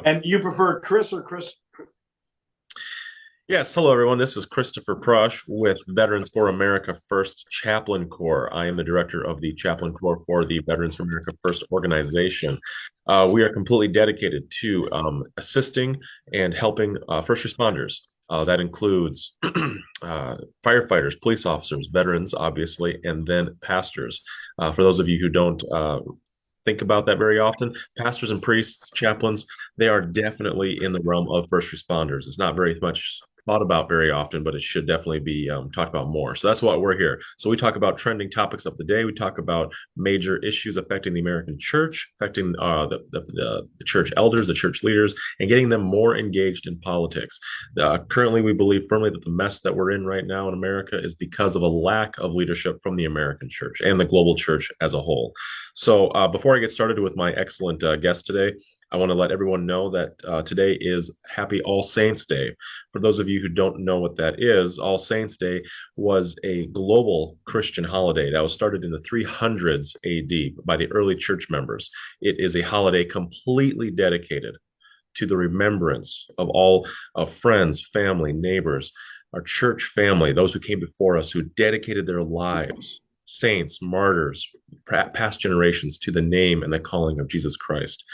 And you prefer Chris or Chris? Yes, hello everyone. This is Christopher Prosch with Veterans for America First Chaplain Corps. I am the director of the Chaplain Corps for the Veterans for America First organization. We are completely dedicated to assisting and helping first responders. That includes firefighters, police officers, veterans, obviously, and then pastors. For those of you who don't think about that very often, pastors and priests, chaplains, they are definitely in the realm of first responders. It's not very much thought about very often, but it should definitely be talked about more. So that's why we're here. So we talk about trending topics of the day. We talk about major issues affecting the American church, affecting the church elders, the church leaders, and getting them more engaged in politics. Currently, we believe firmly that the mess that we're in right now in America is because of a lack of leadership from the American church and the global church as a whole. So before I get started with my excellent guest today, I want to let everyone know that today is Happy All Saints Day. For those of you who don't know what that is, All Saints Day was a global Christian holiday that was started in the 300s AD by the early church members. It is a holiday completely dedicated to the remembrance of all of friends, family, neighbors, our church family, those who came before us, who dedicated their lives, saints, martyrs, past generations, to the name and the calling of Jesus Christ.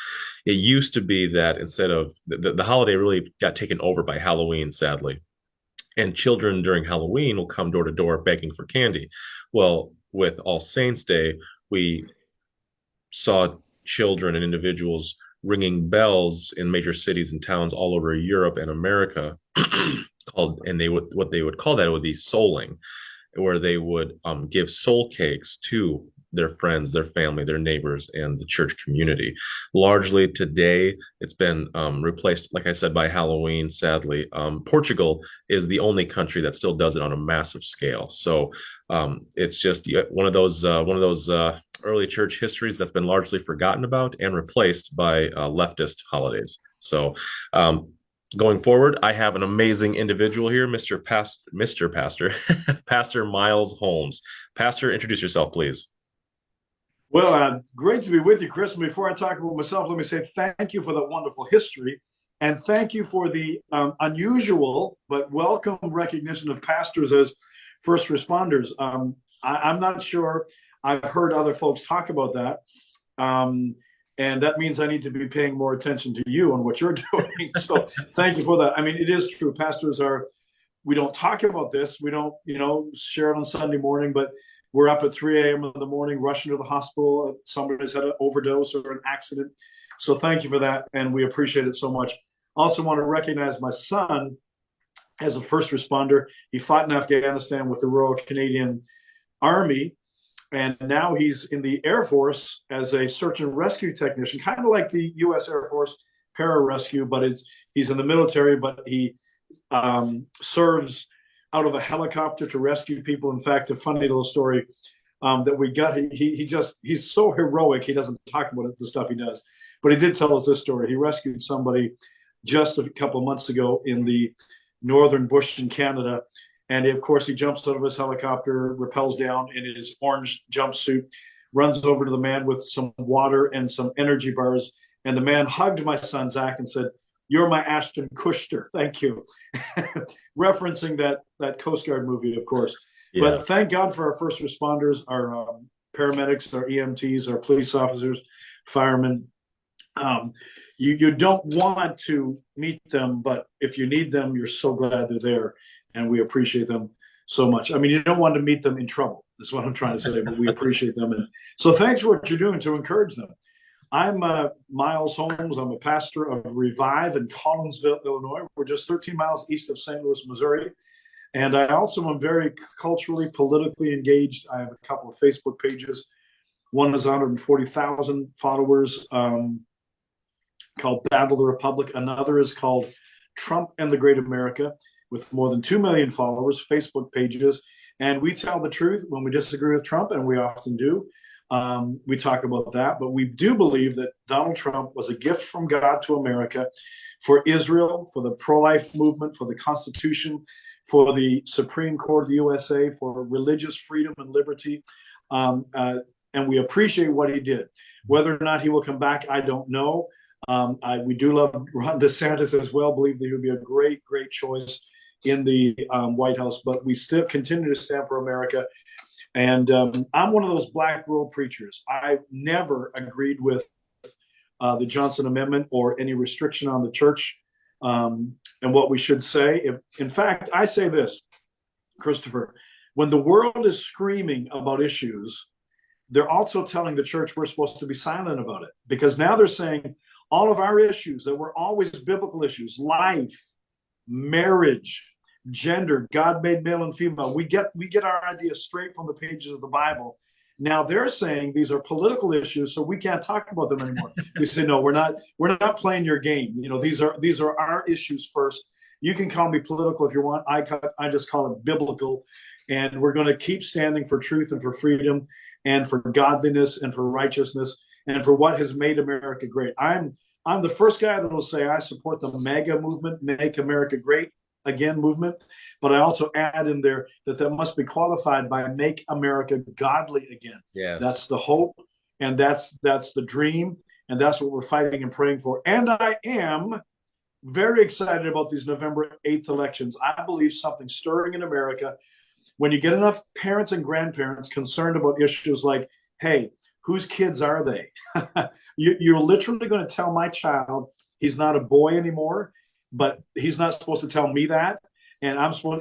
It used to be that instead of the holiday really got taken over by Halloween, sadly. And children during Halloween will come door to door begging for candy. Well, with All Saints Day, we saw children and individuals ringing bells in major cities and towns all over Europe and America called, and they would, what they would call that would be souling, where they would give soul cakes to their friends, their family, their neighbors, and the church community. Largely today, it's been replaced, like I said, by Halloween. Sadly, Portugal is the only country that still does it on a massive scale. So it's just one of those early church histories that's been largely forgotten about and replaced by leftist holidays. So going forward, I have an amazing individual here, Mr. Pastor, Pastor Myles Holmes. Pastor, introduce yourself, please. Well, great to be with you, Chris. And before I talk about myself, let me say thank you for that wonderful history. And thank you for the unusual but welcome recognition of pastors as first responders. I'm not sure I've heard other folks talk about that. And that means I need to be paying more attention to you and what you're doing. So thank you for that. I mean, it is true. Pastors are, we don't talk about this. We don't, share it on Sunday morning, but we're up at 3 a.m. in the morning, rushing to the hospital. Somebody's had an overdose or an accident. So thank you for that. And we appreciate it so much. Also want to recognize my son as a first responder. He fought in Afghanistan with the Royal Canadian Army. And now he's in the Air Force as a search and rescue technician, kind of like the U.S. Air Force pararescue, but he's in the military, but he serves out of a helicopter to rescue people. In fact, a funny little story that we got, he's so heroic, he doesn't talk about the stuff he does. But he did tell us this story. He rescued somebody just a couple of months ago in the northern bush in Canada. And of course, he jumps out of his helicopter, rappels down in his orange jumpsuit, runs over to the man with some water and some energy bars. And the man hugged my son, Zach, and said, "You're my Ashton Kutcher. Thank you." Referencing that Coast Guard movie, of course. Yeah. But thank God for our first responders, our paramedics, our EMTs, our police officers, firemen. You don't want to meet them, but if you need them, you're so glad they're there. And we appreciate them so much. I mean, you don't want to meet them in trouble. That's what I'm trying to say, but we appreciate them. And so thanks for what you're doing to encourage them. I'm Myles Holmes. I'm a pastor of Revive in Collinsville, Illinois. We're just 13 miles east of St. Louis, Missouri. And I also am very culturally, politically engaged. I have a couple of Facebook pages. One is 140,000 followers, called Battle of the Republic. Another is called Trump and the Great America, with more than 2 million followers, Facebook pages. And we tell the truth when we disagree with Trump, and we often do. We talk about that, but we do believe that Donald Trump was a gift from God to America, for Israel, for the pro-life movement, for the Constitution, for the Supreme Court of the USA, for religious freedom and liberty. And we appreciate what he did. Whether or not he will come back, I don't know. We do love Ron DeSantis as well. Believe that he would be a great, great choice in the White House. But we still continue to stand for America. And I'm one of those black world preachers. I never agreed with the Johnson Amendment or any restriction on the church and what we should say. In fact, I say this, Christopher, when the world is screaming about issues, they're also telling the church we're supposed to be silent about it, because now they're saying all of our issues that were always biblical issues, life, marriage, gender, God made male and female. We get our ideas straight from the pages of the Bible. Now they're saying these are political issues, so we can't talk about them anymore. We say, no, we're not playing your game. You know, these are our issues first. You can call me political if you want. I just call it biblical. And we're going to keep standing for truth and for freedom and for godliness and for righteousness and for what has made America great. I'm the first guy that will say I support the MAGA movement, Make America Great Again movement, but I also add in there that must be qualified by Make America Godly Again. Yes. That's the hope, and that's the dream, and that's what we're fighting and praying for. And I am very excited about these November 8th elections. I believe something stirring in America when you get enough parents and grandparents concerned about issues like, hey, whose kids are they? You're literally going to tell my child he's not a boy anymore, but he's not supposed to tell me that. And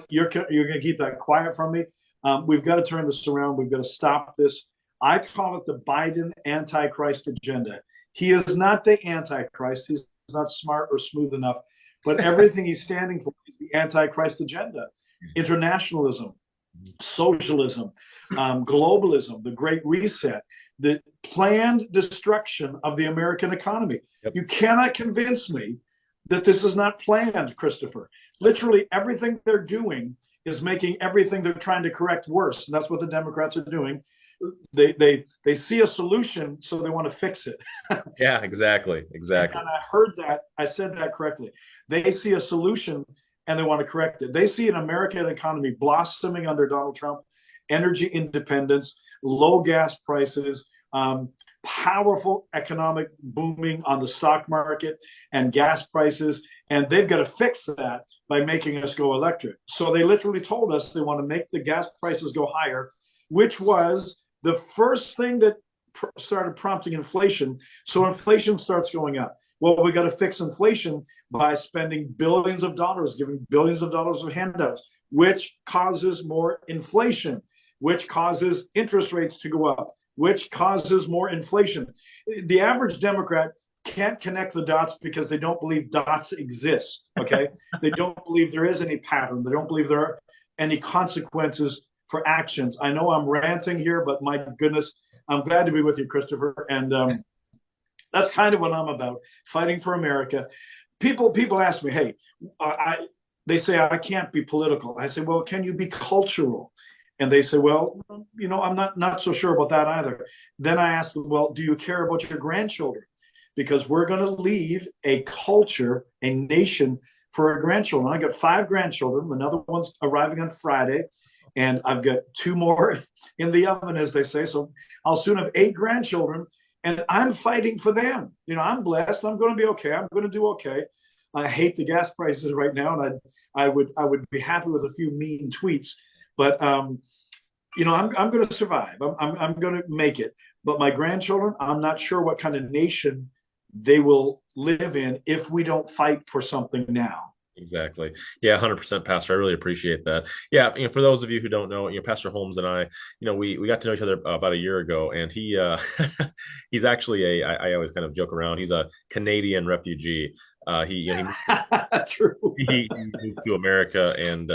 you're going to keep that quiet from me. We've got to turn this around. We've got to stop this. I call it the Biden Antichrist agenda. He is not the Antichrist. He's not smart or smooth enough, but everything he's standing for is the Antichrist agenda. Internationalism, socialism, globalism, the Great Reset, the planned destruction of the American economy. Yep. You cannot convince me that this is not planned, Christopher. Literally everything they're doing is making everything they're trying to correct worse. And that's what the Democrats are doing. They see a solution, so they want to fix it. Yeah, exactly. And I heard that. I said that correctly. They see a solution and they want to correct it. They see an American economy blossoming under Donald Trump, energy independence, low gas prices, powerful economic booming on the stock market and gas prices. And they've got to fix that by making us go electric. So they literally told us they want to make the gas prices go higher, which was the first thing that started prompting inflation. So inflation starts going up. Well, we got to fix inflation by spending billions of dollars, giving billions of dollars of handouts, which causes more inflation, which causes interest rates to go up, which causes more inflation. The average Democrat can't connect the dots because they don't believe dots exist, okay? They don't believe there is any pattern. They don't believe there are any consequences for actions. I know I'm ranting here, but my goodness, I'm glad to be with you, Christopher. And that's kind of what I'm about, fighting for America. People ask me, hey, they say I can't be political. I say, well, can you be cultural? And they say, well, you know, I'm not so sure about that either. Then I ask them, well, do you care about your grandchildren? Because we're going to leave a culture, a nation for our grandchildren. I got 5 grandchildren. Another one's arriving on Friday. And I've got 2 more in the oven, as they say. So I'll soon have 8 grandchildren. And I'm fighting for them. You know, I'm blessed. I'm going to be okay. I'm going to do okay. I hate the gas prices right now. And I would be happy with a few mean tweets. But, you know, I'm going to survive. I'm going to make it. But my grandchildren, I'm not sure what kind of nation they will live in if we don't fight for something now. Exactly. Yeah, 100%, Pastor. I really appreciate that. Yeah, you know, for those of you who don't know, you know, Pastor Holmes and I, you know, we got to know each other about a year ago, and he he's actually I always kind of joke around. He's a Canadian refugee. He True. he moved to America, and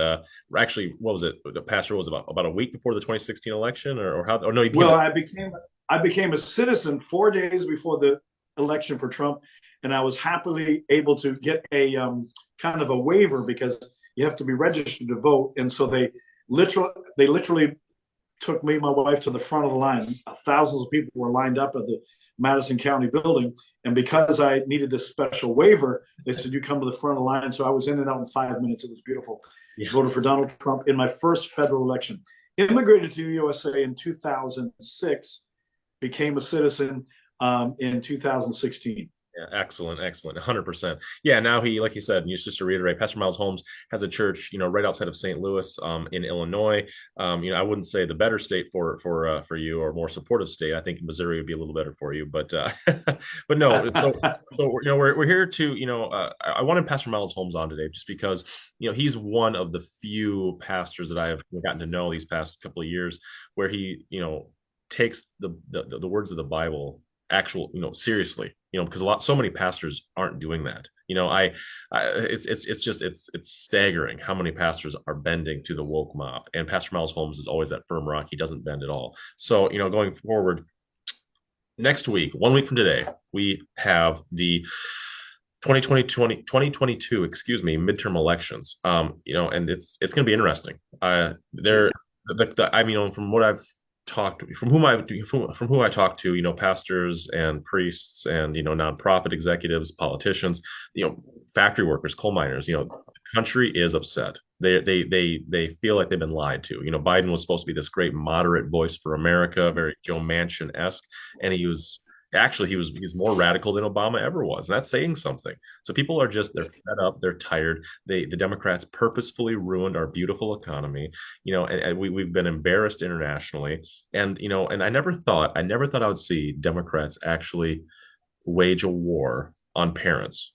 actually, what was it? The pastor was about a week before the 2016 election, or how? Oh no, I became a citizen 4 days before the election for Trump, and I was happily able to get a kind of a waiver because you have to be registered to vote, and so they literally took me and my wife to the front of the line. Thousands of people were lined up at the Madison County building, and because I needed this special waiver, they said you come to the front of the line. So I was in and out in 5 minutes. It was beautiful. Yeah. Voted for Donald Trump in my first federal election. Immigrated to the USA in 2006, became a citizen in 2016. Yeah, excellent, excellent, 100%. Yeah, now he, like you said, and just to reiterate, Pastor Myles Holmes has a church, right outside of St. Louis, in Illinois. I wouldn't say the better state for you, or more supportive state. I think Missouri would be a little better for you, but but no. So we're here to, I wanted Pastor Myles Holmes on today just because he's one of the few pastors that I have gotten to know these past couple of years, where he takes the words of the Bible seriously, because so many pastors aren't doing that. It's staggering how many pastors are bending to the woke mob, and Pastor Myles Holmes is always that firm rock. He doesn't bend at all. So going forward, next week, 1 week from today, we have the 2022, excuse me, midterm elections. And it's going to be interesting. From what I've talked, from whom I talk to, pastors and priests and nonprofit executives, politicians, factory workers, coal miners, the country is upset. They feel like they've been lied to. Biden was supposed to be this great moderate voice for America, very Joe Manchin-esque, and he's more radical than Obama ever was. And that's saying something. So people they're fed up, they're tired. The Democrats purposefully ruined our beautiful economy, and we've been embarrassed internationally. And I never thought I would see Democrats actually wage a war on parents.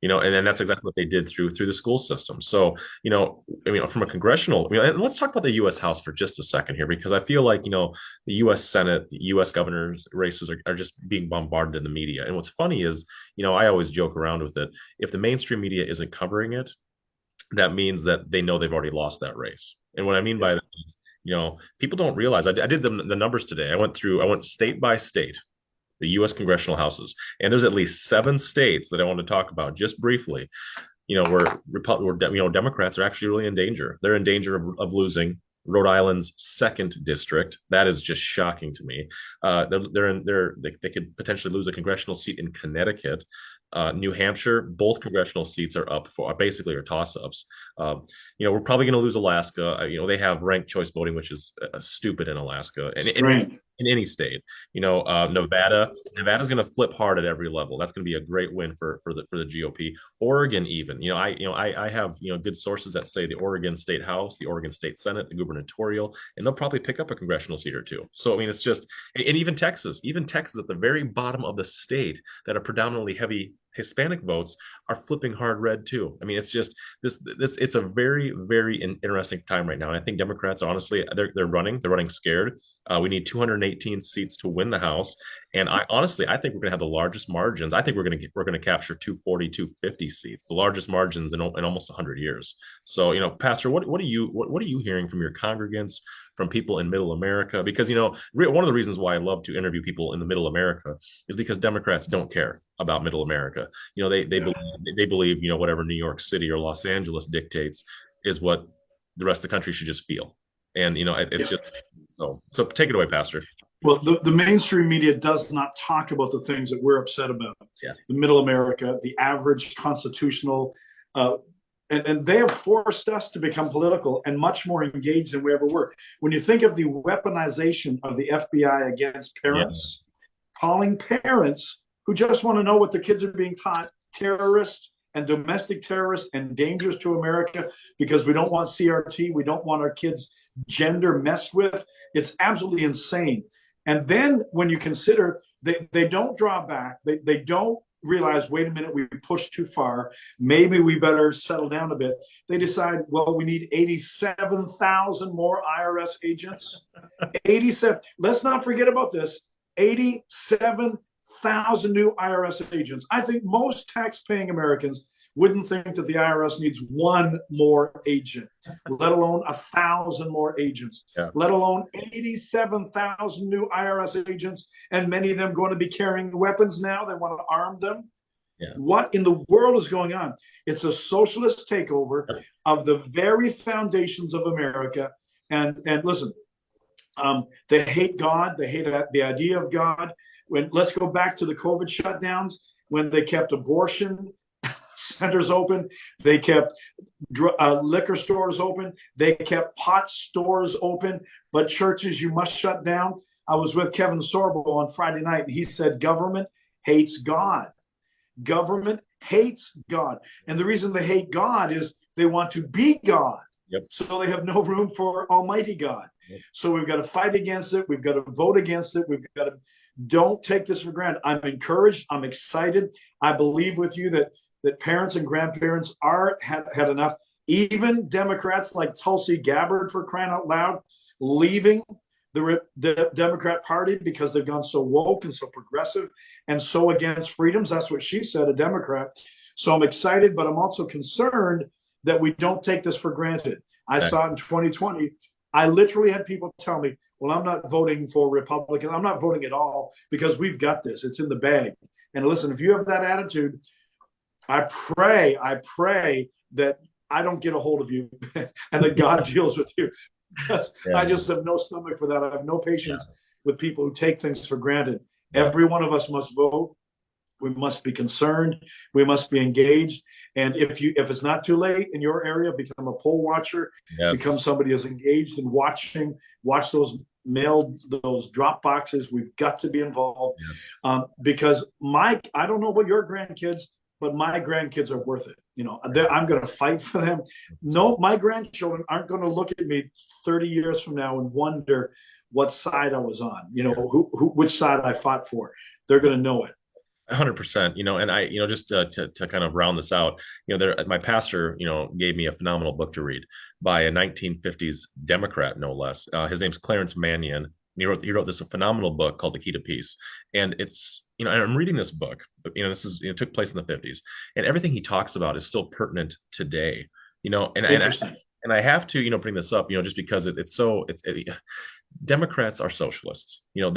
And that's exactly what they did through the school system. So, from a congressional, and let's talk about the U.S. House for just a second here, because I feel like, the U.S. Senate, the U.S. governor's races are just being bombarded in the media. And what's funny is, I always joke around with it. If the mainstream media isn't covering it, that means that they know they've already lost that race. And what I mean by that is, people don't realize, I did the numbers today. I went state by state, the U.S. congressional houses, and there's at least 7 states that I want to talk about just briefly, where Democrats are actually really in danger. They're in danger of losing Rhode Island's 2nd district. That is just shocking to me. They could potentially lose a congressional seat in Connecticut. New Hampshire, both congressional seats are up for basically are toss-ups. We're probably going to lose Alaska. They have ranked choice voting, which is stupid in Alaska and in any state. Nevada's going to flip hard at every level. That's going to be a great win for the GOP. Oregon, even. I have good sources that say the Oregon State House, the Oregon State Senate, the gubernatorial, and they'll probably pick up a congressional seat or two. So it's just, and even Texas at the very bottom of the state that are predominantly heavy Hispanic votes are flipping hard red too. It's just this. It's a very, very interesting time right now. And I think Democrats, honestly, they're running scared. We need 218 seats to win the House, and I think we're going to have the largest margins. I think we're going to capture 240, 250 seats, the largest margins in almost 100 years. So, Pastor, what are you hearing from your congregants, from people in Middle America? Because one of the reasons why I love to interview people in the Middle America is because Democrats don't care about Middle America. They believe whatever New York City or Los Angeles dictates is what the rest of the country should just feel. And it's just so take it away, Pastor. Well, the mainstream media does not talk about the things that we're upset about. Yeah. The Middle America, the average constitutional, and they have forced us to become political and much more engaged than we ever were. When you think of the weaponization of the FBI against parents, calling parents who just want to know what the kids are being taught terrorists and domestic terrorists and dangerous to America because we don't want CRT, we don't want our kids' gender messed with. It's absolutely insane. And then when you consider they don't draw back, they don't realize, wait a minute, we pushed too far. Maybe we better settle down a bit. They decide, well, we need 87,000 more IRS agents. 87. Let's not forget about this. 87,000 new IRS agents. I think most tax-paying Americans wouldn't think that the IRS needs one more agent, let alone 1,000 more agents, let alone 87,000 new IRS agents, and many of them going to be carrying weapons now. They want to arm them. Yeah. What in the world is going on? It's a socialist takeover of the very foundations of America. And listen, they hate God. They hate the idea of God. Let's go back to the COVID shutdowns when they kept abortion centers open, they kept liquor stores open, they kept pot stores open, but churches you must shut down. I was with Kevin Sorbo on Friday night, and he said government hates God. Government hates God. And the reason they hate God is they want to be God. Yep. So they have no room for Almighty God. Yep. So we've got to fight against it. We've got to vote against it. We've got to, don't take this for granted. I'm encouraged. I'm excited. I believe with you that parents and grandparents had enough. Even Democrats like Tulsi Gabbard, for crying out loud, leaving the Democrat Party because they've gone so woke and so progressive and so against freedoms. That's what she said, a Democrat. So I'm excited, but I'm also concerned that we don't take this for granted. I saw it in 2020. I literally had people tell me, well, I'm not voting for Republican. I'm not voting at all because we've got this. It's in the bag. And listen, if you have that attitude, I pray that I don't get a hold of you and that God deals with you. Because I just have no stomach for that. I have no patience with people who take things for granted. Every one of us must vote. We must be concerned. We must be engaged. And if it's not too late in your area, become a poll watcher. Become somebody who's engaged in watch those drop boxes. We've got to be involved. Because I don't know about your grandkids, but my grandkids are worth it. I'm going to fight for them. No, my grandchildren aren't going to look at me 30 years from now and wonder what side I was on, which side I fought for. They're going to know it. 100%, and I, just to kind of round this out, my pastor, gave me a phenomenal book to read by a 1950s Democrat, no less. His name's Clarence Mannion. He wrote this phenomenal book called The Key to Peace. And it's, and I'm reading this book, this is, took place in the 50s, and everything he talks about is still pertinent today, and I have to, bring this up, just because Democrats are socialists. They're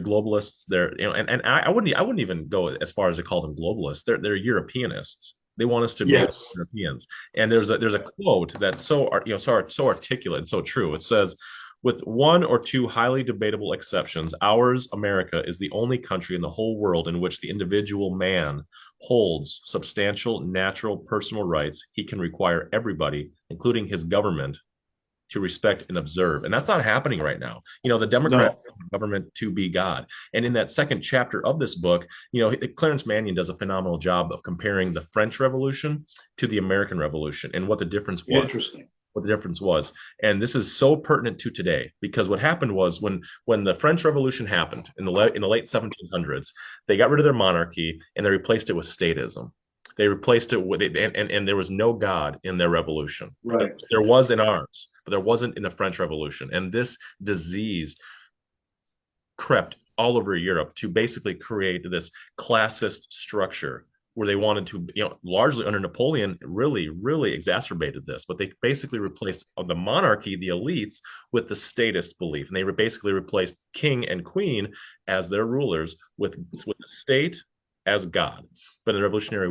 globalists. And I wouldn't even go as far as to call them globalists. They're Europeanists. They want us to be Europeans. And there's a quote that's so articulate and so true. It says, with one or two highly debatable exceptions, ours, America, is the only country in the whole world in which the individual man holds substantial natural personal rights he can require everybody, including his government, to respect and observe. And that's not happening right now. The Democrats want the government to be God. And in that second chapter of this book, Clarence Mannion does a phenomenal job of comparing the French Revolution to the American Revolution and what the difference was. Interesting. What the difference was. And this is so pertinent to today, because what happened was when the French Revolution happened in the late 1700s, they got rid of their monarchy and they replaced it with statism. They replaced it with and there was no God in their revolution. Right. There was in ours, but there wasn't in the French Revolution. And this disease crept all over Europe to basically create this classist structure where they wanted to, largely under Napoleon, really, really exacerbated this. But they basically replaced the monarchy, the elites, with the statist belief. And they basically replaced king and queen as their rulers with the state as God. But in the Revolutionary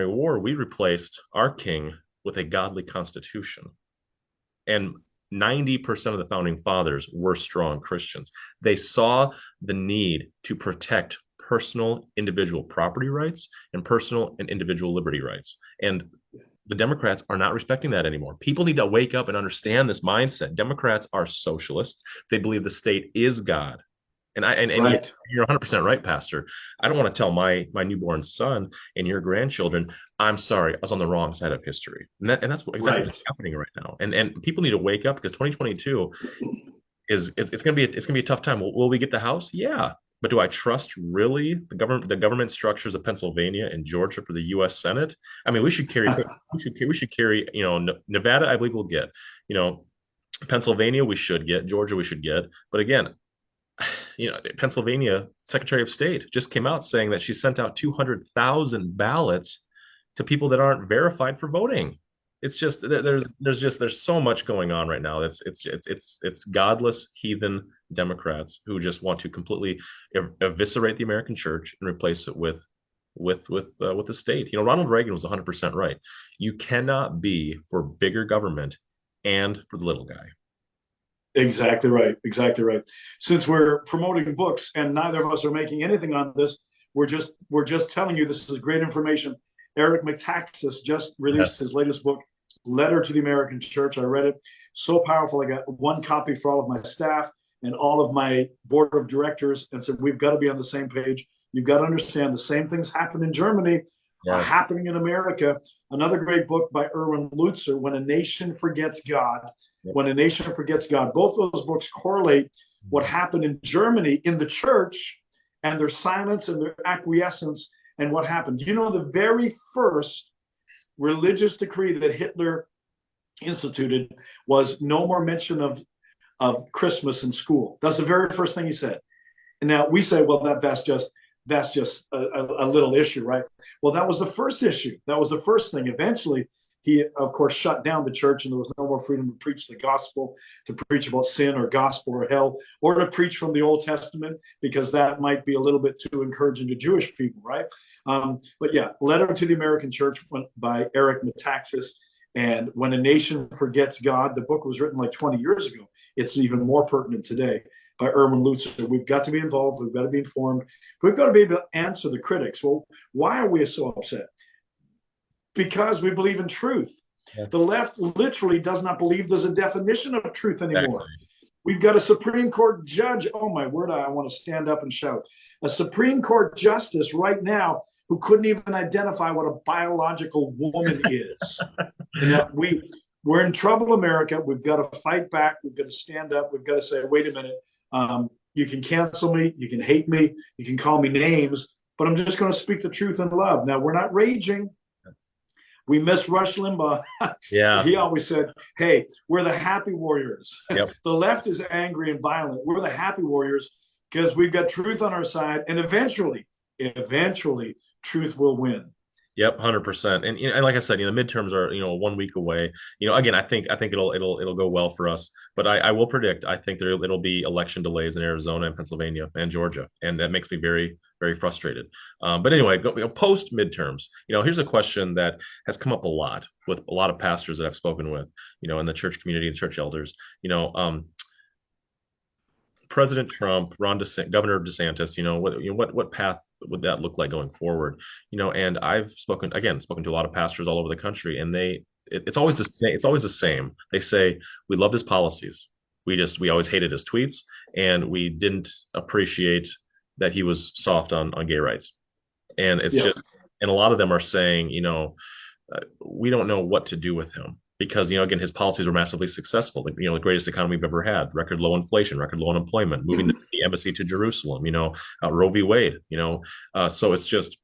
War, we replaced our king with a godly constitution. And 90% of the founding fathers were strong Christians. They saw the need to protect personal individual property rights and personal and individual liberty rights. And the Democrats are not respecting that anymore. People need to wake up and understand this mindset. Democrats are socialists. They believe the state is God. And you're 100% right, Pastor. I don't want to tell my newborn son and your grandchildren, I'm sorry, I was on the wrong side of history. And that's exactly what's happening right now. And people need to wake up, because 2022 it's going to be a tough time. Will we get the House? Yeah. But do I trust really the government structures of Pennsylvania and Georgia for the U.S. Senate? I mean, we should carry, Nevada, I believe we'll get, Pennsylvania, we should get, Georgia, we should get. But again, Pennsylvania Secretary of State just came out saying that she sent out 200,000 ballots to people that aren't verified for voting. It's just there's so much going on right now. It's godless heathen Democrats who just want to completely eviscerate the American church and replace it with the state. Ronald Reagan was 100% right. You cannot be for bigger government and for the little guy. Exactly right. Since we're promoting books and neither of us are making anything on this, we're just telling you this is great information. Eric Metaxas just released his latest book, Letter to the American Church. I read it. So powerful. I got one copy for all of my staff and all of my board of directors, and said, we've got to be on the same page. You've got to understand the same things happen in Germany are Yes. happening in America. Another great book by Erwin Lutzer, When a Nation Forgets God. Yep. When a Nation Forgets God. Both those books correlate what happened in Germany in the church and their silence and their acquiescence and what happened. You know, the very first religious decree that Hitler instituted was no more mention of Christmas in school. That's the very first thing he said. And now we say, well, that's just a little issue, right? Well, that was the first issue. That was the first thing. Eventually, he, of course, shut down the church, and there was no more freedom to preach the gospel, to preach about sin or gospel or hell, or to preach from the Old Testament, because that might be a little bit too encouraging to Jewish people, right? But yeah, Letter to the American Church by Eric Metaxas. And When a Nation Forgets God, the book was written like 20 years ago. It's even more pertinent today, by Erwin Lutzer. We've got to be involved. We've got to be informed. We've got to be able to answer the critics. Well, why are we so upset? Because we believe in truth. Yeah. The left literally does not believe there's a definition of truth anymore. Exactly. We've got a Supreme Court judge. Oh, my word, I want to stand up and shout. A Supreme Court justice right now who couldn't even identify what a biological woman is. And we're in trouble, America. We've got to fight back. We've got to stand up. We've got to say, wait a minute. You can cancel me. You can hate me. You can call me names. But I'm just going to speak the truth in love. Now, we're not raging. We miss Rush Limbaugh. Yeah. He always said, hey, we're the happy warriors. Yep. The left is angry and violent. We're the happy warriors because we've got truth on our side. And eventually, truth will win. Yep, 100%. And like I said, the midterms are 1 week away. Again, I think it'll go well for us. But I will predict, I think it'll be election delays in Arizona and Pennsylvania and Georgia, and that makes me very, very frustrated. But anyway, post midterms, here's a question that has come up a lot with a lot of pastors that I've spoken with, in the church community and church elders. President Trump, Governor DeSantis, what path would that look like going forward? And I've spoken to a lot of pastors all over the country, and it's always the same. It's always the same. They say, we loved his policies. We always hated his tweets, and we didn't appreciate that he was soft on gay rights. And it's just, and a lot of them are saying, we don't know what to do with him. Because, again, his policies were massively successful. The greatest economy we've ever had, record low inflation, record low unemployment, moving the embassy to Jerusalem, Roe v. Wade, so it's just,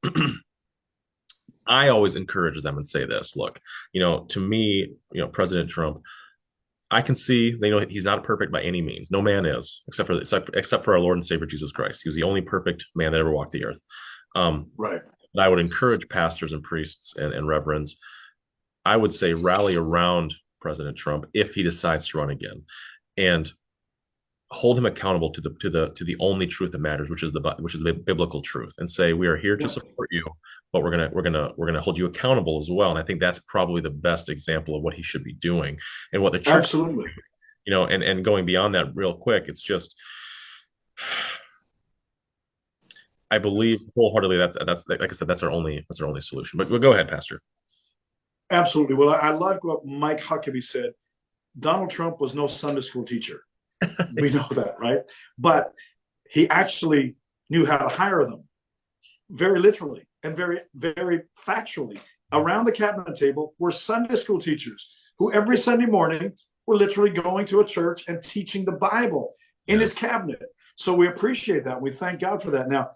I always encourage them and say this, look, to me, President Trump, I can see, he's not perfect by any means. No man is, except for our Lord and Savior, Jesus Christ. He was the only perfect man that ever walked the earth. Right. But I would encourage pastors and priests and reverends, I would say, rally around President Trump if he decides to run again, and hold him accountable to the only truth that matters, which is the biblical truth, and say, we are here to support you, but we're gonna hold you accountable as well. And I think that's probably the best example of what he should be doing, and what the church, absolutely, and going beyond that real quick, it's just, I believe wholeheartedly that's like I said, that's our only solution. But go ahead, Pastor. Absolutely. Well, I love what Mike Huckabee said. Donald Trump was no Sunday school teacher. We know that, right? But he actually knew how to hire them, very literally and very, very factually. Around the cabinet table were Sunday school teachers who every Sunday morning were literally going to a church and teaching the Bible in his cabinet. So we appreciate that. We thank God for that. Now,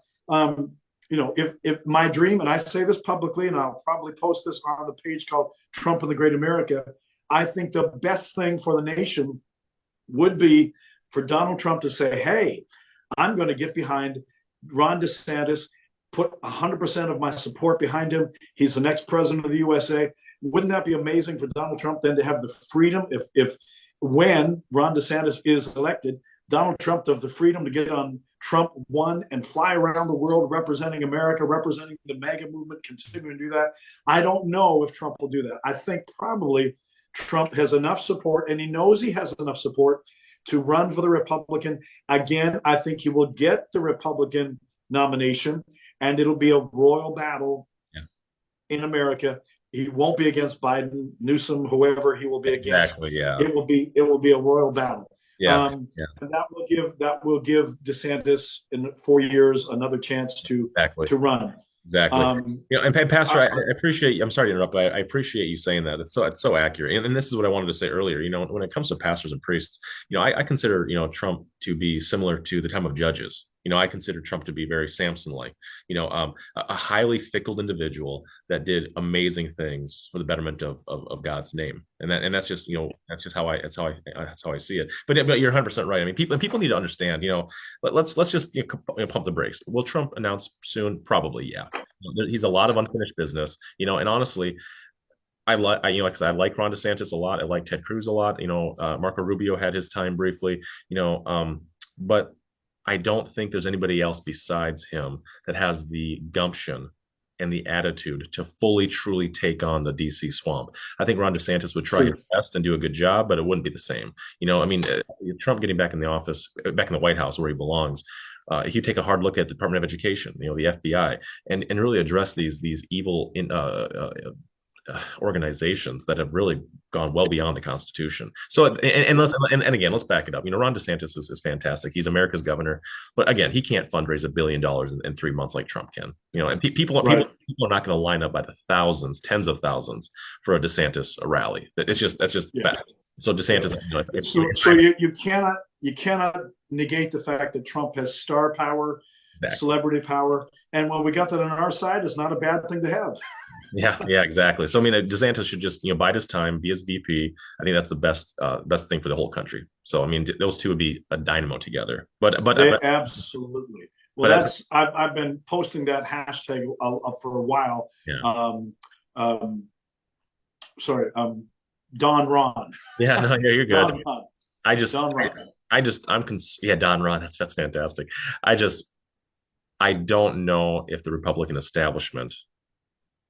if my dream, and I say this publicly, and I'll probably post this on the page called Trump and the Great America, I think the best thing for the nation would be for Donald Trump to say, hey, I'm going to get behind Ron DeSantis, put 100% of my support behind him. He's the next president of the USA. Wouldn't that be amazing for Donald Trump then to have the freedom, if when Ron DeSantis is elected, Donald Trump to have the freedom to get on Trump 1 and fly around the world representing America, representing the MAGA movement, continuing to do that. I don't know if Trump will do that. I think probably Trump has enough support, and he knows he has enough support to run for the Republican. Again, I think he will get the Republican nomination, and it'll be a royal battle in America. He won't be against Biden, Newsom, whoever he will be against. Exactly, yeah. It will be a royal battle. Yeah, yeah, And that will give DeSantis in 4 years another chance exactly. to run. Exactly. Um, And Pastor, I, I appreciate. I'm sorry to interrupt, but I appreciate you saying that. It's so accurate. And this is what I wanted to say earlier. When it comes to pastors and priests, I consider Trump to be similar to the time of judges. I consider Trump to be very Samson-like. A highly fickle individual that did amazing things for the betterment of God's name. That's just that's just how I see it. But you're 100% right. I mean, people need to understand. Let's just pump the brakes. Will Trump announce soon? Probably, yeah. He's a lot of unfinished business, and honestly, because I like Ron DeSantis a lot. I like Ted Cruz a lot. Marco Rubio had his time briefly, but I don't think there's anybody else besides him that has the gumption and the attitude to fully, truly take on the DC swamp. I think Ron DeSantis would try his best and do a good job, but it wouldn't be the same. I mean, Trump getting back in the office, back in the White House where he belongs. He'd take a hard look at the Department of Education, the FBI, and really address these evil organizations that have really gone well beyond the Constitution. So, and again, let's back it up. Ron DeSantis is fantastic. He's America's governor, but again, he can't fundraise $1 billion in 3 months like Trump can. And people are not going to line up by the thousands, tens of thousands for a DeSantis rally. That's just fact. So DeSantis, you cannot negate the fact that Trump has star power, celebrity power, and when we got that on our side, it's not a bad thing to have. Yeah, exactly. So I mean, DeSantis should just bide his time, be his VP. I think that's the best thing for the whole country. So I mean, those two would be a dynamo together. But absolutely. Well, I've been posting that hashtag for a while. Yeah. Don Ron. Yeah, no, yeah, you're good. Don Ron. Don Ron. That's fantastic. I don't know if the Republican establishment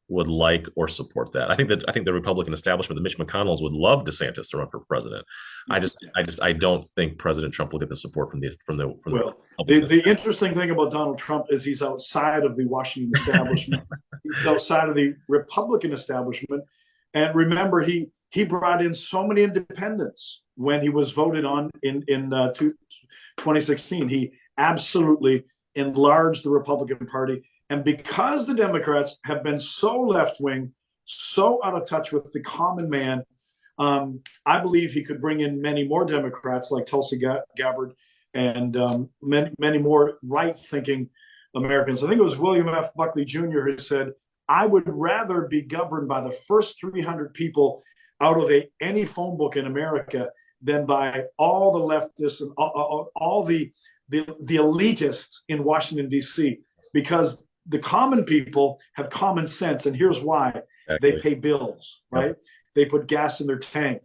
would like or support that. I think the Republican establishment, the Mitch McConnells, would love DeSantis to run for president. I don't think President Trump will get the support from the interesting thing about Donald Trump is he's outside of the Washington establishment. He's outside of the Republican establishment. And remember, he brought in so many independents when he was voted on in 2016. He absolutely enlarged the Republican Party. And because the Democrats have been so left-wing, so out of touch with the common man, I believe he could bring in many more Democrats like Tulsi Gabbard and many more right-thinking Americans. I think it was William F. Buckley Jr. who said, I would rather be governed by the first 300 people out of any phone book in America than by all the leftists and all the elitists in Washington, D.C., because the common people have common sense, and here's why. Exactly. They pay bills, right? Yep. They put gas in their tank.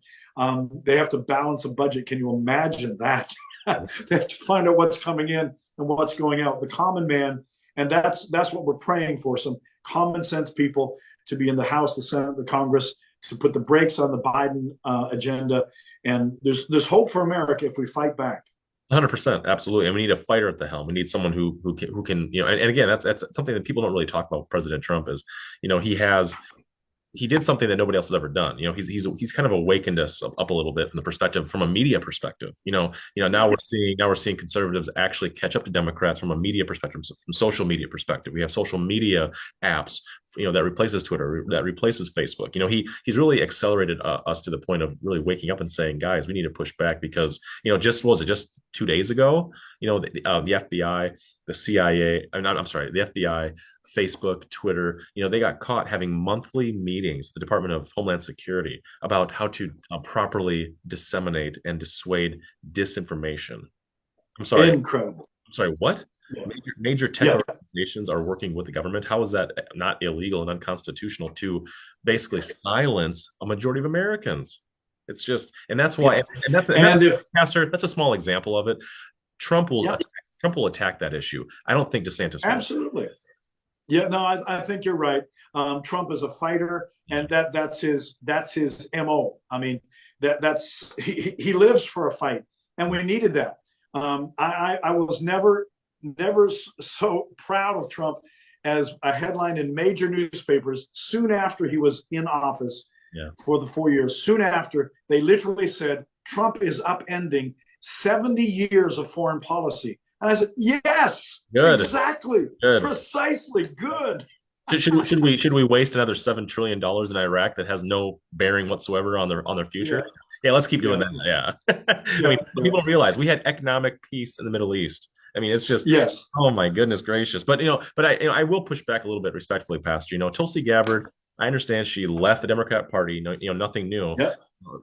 They have to balance a budget. Can you imagine that? They have to find out what's coming in and what's going out. The common man, and that's what we're praying for, some common sense people to be in the House, the Senate, the Congress, to put the brakes on the Biden agenda. And there's hope for America if we fight back. 100%, absolutely. And we need a fighter at the helm. We need someone who can, and again, that's something that people don't really talk about with President Trump is, he did something that nobody else has ever done. He's kind of awakened us up a little bit from a media perspective. Now we're seeing conservatives actually catch up to Democrats from a media perspective, from social media perspective. We have social media apps, that replaces Twitter, that replaces Facebook. He's really accelerated us to the point of really waking up and saying, guys, we need to push back because, just 2 days ago, the FBI, the CIA, the FBI, Facebook, Twitter, they got caught having monthly meetings with the Department of Homeland Security about how to properly disseminate and dissuade disinformation. I'm sorry. Incredible. I'm sorry, what? Yeah. Major tech organizations are working with the government. How is that not illegal and unconstitutional to basically silence a majority of Americans? It's just, and that's why, Pastor, that's a small example of it. Trump will attack that issue. I don't think DeSantis will. Absolutely. Yeah, no, I think you're right. Trump is a fighter, and that's his MO. I mean, he lives for a fight, and we needed that. I was never so proud of Trump as a headline in major newspapers soon after he was in office for the 4 years. Soon after, they literally said Trump is upending 70 years of foreign policy. And I said, yes, Good. exactly, Good. precisely, good. Should we waste another $7 trillion in Iraq that has no bearing whatsoever on their future? Yeah, let's keep doing that. Yeah. I mean, people don't realize we had economic peace in the Middle East. I mean, it's just, yes. Oh my goodness gracious. But I will push back a little bit respectfully, Pastor. Tulsi Gabbard, I understand she left the Democrat Party. Nothing new. Yeah.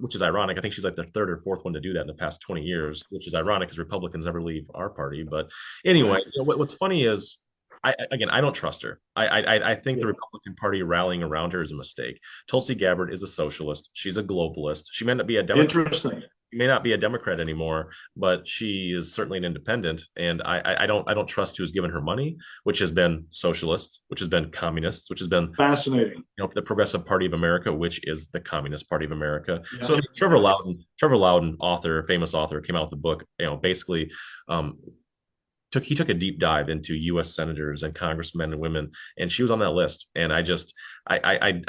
Which is ironic. I think she's like the third or fourth one to do that in the past 20 years, which is ironic because Republicans never leave our party. But anyway, what's funny is, I don't trust her. I think the Republican Party rallying around her is a mistake. Tulsi Gabbard is a socialist. She's a globalist. She may not be a Democrat. Interesting. She may not be a Democrat anymore, but she is certainly an independent. And I don't trust who's given her money, which has been socialists, which has been communists, which has been fascinating. The Progressive Party of America, which is the Communist Party of America. Yeah. So Trevor Loudon, famous author, came out with the book. Basically. He took a deep dive into U.S. senators and congressmen and women, and she was on that list. And I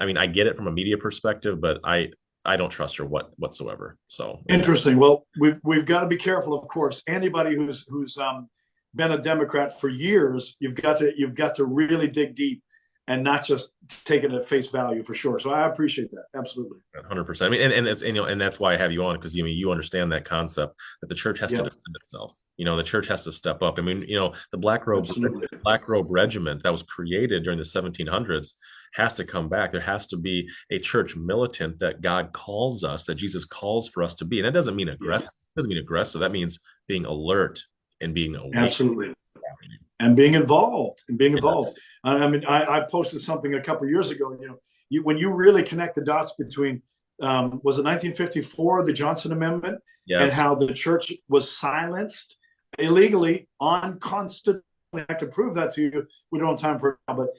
mean, I get it from a media perspective, but I don't trust her whatsoever. So interesting. Well, we've got to be careful, of course. Anybody who's been a Democrat for years, you've got to really dig deep and not just take it at face value, for sure. So I appreciate that. Absolutely. 100%. I mean, and that's why I have you on, because you understand that concept that the church has to defend itself. The church has to step up. I mean, the Black Robe Regiment that was created during the 1700s has to come back. There has to be a church militant that God calls us, that Jesus calls for us to be. And that doesn't mean aggressive. It doesn't mean aggressive. That means being alert and being awake. Absolutely. And being involved. I mean, I posted something a couple of years ago. When you really connect the dots between, was it 1954, the Johnson Amendment, and how the church was silenced illegally, unconstitutionally. I can prove that to you. We don't have time for it now, but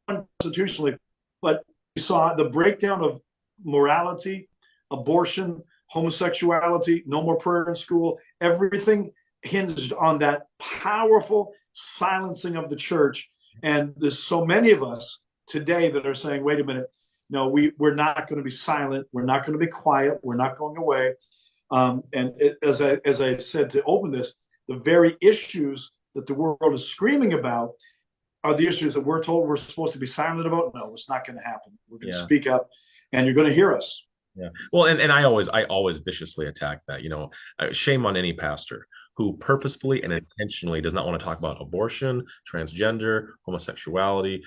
unconstitutionally. But you saw the breakdown of morality, abortion, homosexuality, no more prayer in school, everything hinged on that powerful silencing of the church. And there's so many of us today that are saying, wait a minute, no, we're not going to be silent. We're not going to be quiet. We're not going away. As I said to open this, the very issues that the world is screaming about are the issues that we're told we're supposed to be silent about. No, it's not going to happen. We're going to speak up, and you're going to hear us. Yeah. Well, and I always viciously attack that. Shame on any pastor who purposefully and intentionally does not want to talk about abortion, transgender, homosexuality,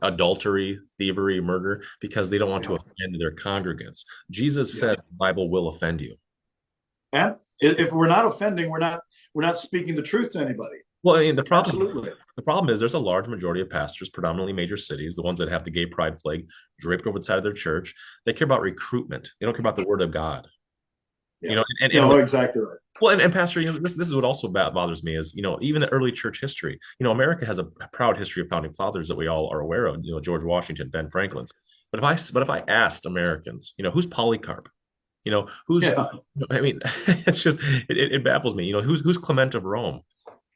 adultery, thievery, murder, because they don't want to offend their congregants. Jesus said the Bible will offend you. And if we're not offending, we're not speaking the truth to anybody. Well, I mean, the problem is there's a large majority of pastors, predominantly major cities, the ones that have the gay pride flag draped over the side of their church. They care about recruitment. They don't care about the word of God. Exactly right. Well, and Pastor, this is what also bothers me is, even the early church history. America has a proud history of founding fathers that we all are aware of. George Washington, Ben Franklin's. But if I asked Americans, who's Polycarp? Who's? Yeah. I mean, it's just it baffles me. Who's Clement of Rome?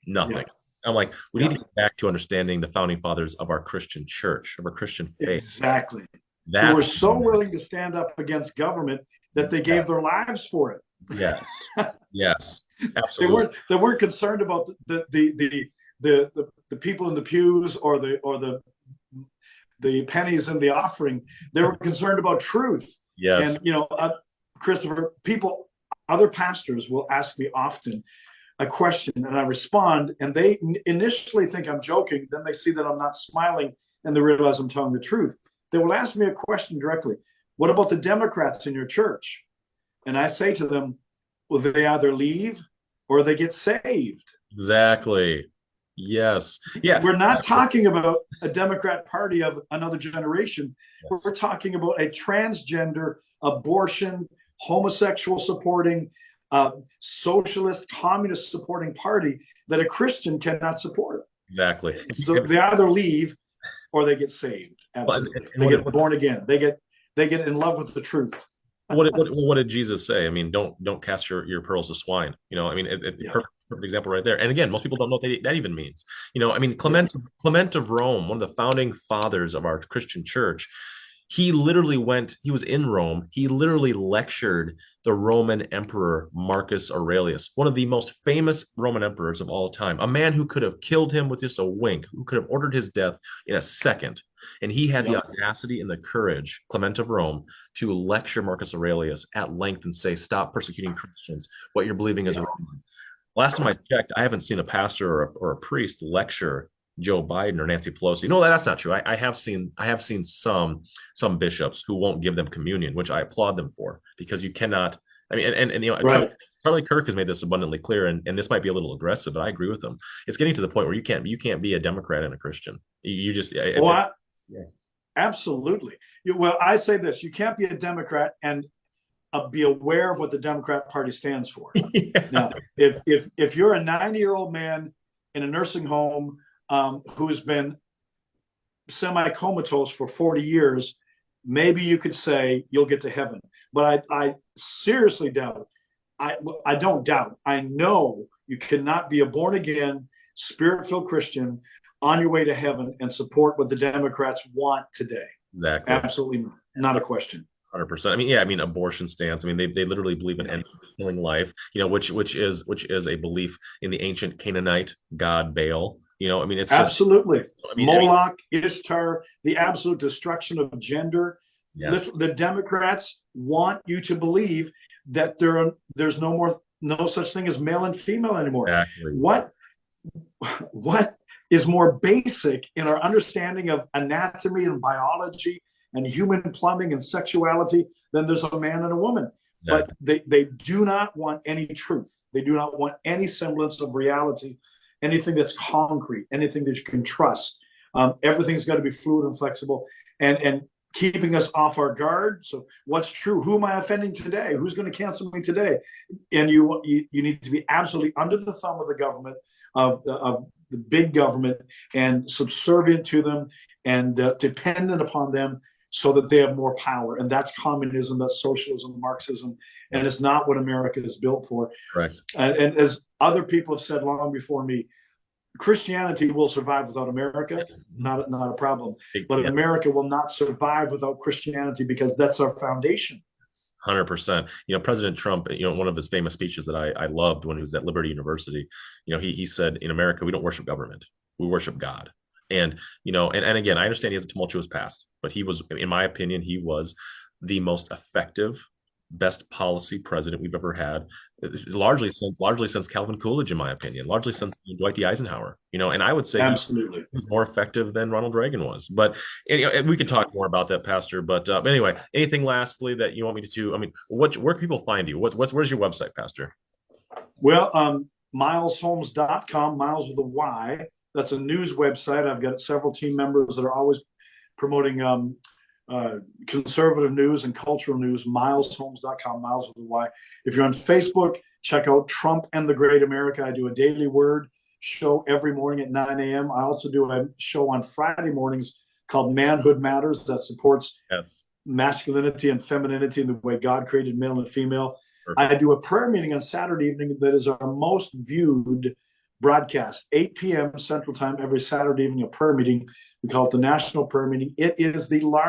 Nothing. Yeah. I'm like, we need to get back to understanding the founding fathers of our Christian church, of our Christian faith. Exactly. They were so willing to stand up against government that they gave their lives for it. Yes. Yes. Absolutely. They weren't concerned about the people in the pews or the pennies in the offering. They were concerned about truth. Yes. And Christopher, other pastors will ask me often a question, and I respond, and they initially think I'm joking. Then they see that I'm not smiling, and they realize I'm telling the truth. They will ask me a question directly. What about the Democrats in your church? And I say to them, well, they either leave or they get saved. Exactly. Yes. Yeah. We're not talking about a Democrat party of another generation. Yes. We're talking about a transgender, abortion, homosexual supporting, socialist, communist supporting party that a Christian cannot support. Exactly. So they either leave or they get saved. Absolutely. They get born again. They get in love with the truth. What did Jesus say? I mean, don't cast your pearls to swine. I mean, perfect example right there. And again, most people don't know what that even means. I mean, Clement of Rome, one of the founding fathers of our Christian church, He literally he was in Rome. He literally lectured the Roman Emperor Marcus Aurelius, one of the most famous Roman emperors of all time, a man who could have killed him with just a wink, who could have ordered his death in a second. And he had the audacity and the courage, Clement of Rome, to lecture Marcus Aurelius at length and say, stop persecuting Christians. What you're believing is wrong. Last time I checked, I haven't seen a pastor or a priest lecture Joe Biden or Nancy Pelosi. No, that's not true. I have seen some bishops who won't give them communion, which I applaud them for, because you cannot. I mean, and you know, Right. Charlie Kirk has made this abundantly clear, and this might be a little aggressive, but I agree with him. It's getting to the point where you can't be a Democrat and a Christian. You just Yeah. Absolutely. Well, I say this: you can't be a Democrat and be aware of what the Democrat Party stands for. Yeah. Now, if you're a 90-year-old man in a nursing home who's been semi-comatose for 40 years, maybe you could say you'll get to heaven. But I seriously doubt. I don't doubt. I know you cannot be a born-again, spirit-filled Christian on your way to heaven and support what the Democrats want today. Exactly. Absolutely not a question. 100%. I mean, yeah. I mean, abortion stance. I mean, they literally believe in killing life. You know, which is a belief in the ancient Canaanite god Baal. You know, I mean, it's absolutely just, I mean, Moloch, Ishtar, the absolute destruction of gender. Yes. The Democrats want you to believe that there's no such thing as male and female anymore. Exactly. What is more basic in our understanding of anatomy and biology and human plumbing and sexuality than there's a man and a woman? Exactly. But they do not want any truth. They do not want any semblance of reality, anything that's concrete, anything that you can trust. Everything's got to be fluid and flexible, and keeping us off our guard. So what's true? Who am I offending today? Who's going to cancel me today? And you need to be absolutely under the thumb of the government, of the big government, and subservient to them and dependent upon them, so that they have more power. And that's communism, that's socialism, Marxism, and it's not what America is built for. Right. And as other people have said long before me, Christianity will survive without America, not a problem. But America will not survive without Christianity, because that's our foundation. 100%. You know, President Trump, you know, one of his famous speeches that I loved when he was at Liberty University, you know, he said, in America, we don't worship government, we worship God. And, you know, and again, I understand he has a tumultuous past, but he was, in my opinion, he was the most effective, best policy president we've ever had, largely since Calvin Coolidge, in my opinion, largely since Dwight D. Eisenhower, you know, and I would say absolutely he was more effective than Ronald Reagan was. But we could talk more about that, Pastor. But anyway, anything lastly that you want me to? I mean, where can people find you? Where's your website, Pastor? Well, milesholmes.com, Miles with a Y. That's a news website. I've got several team members that are always promoting conservative news and cultural news. milesholmes.com, Miles with a Y. If you're on Facebook, check out Trump and the Great America. I do a daily word show every morning at 9 a.m. I also do a show on Friday mornings called Manhood Matters that supports masculinity and femininity and the way God created male and female. Perfect. I do a prayer meeting on Saturday evening that is our most viewed broadcast, 8 p.m. Central Time every Saturday evening, a prayer meeting. We call it the National Prayer Meeting. It is the largest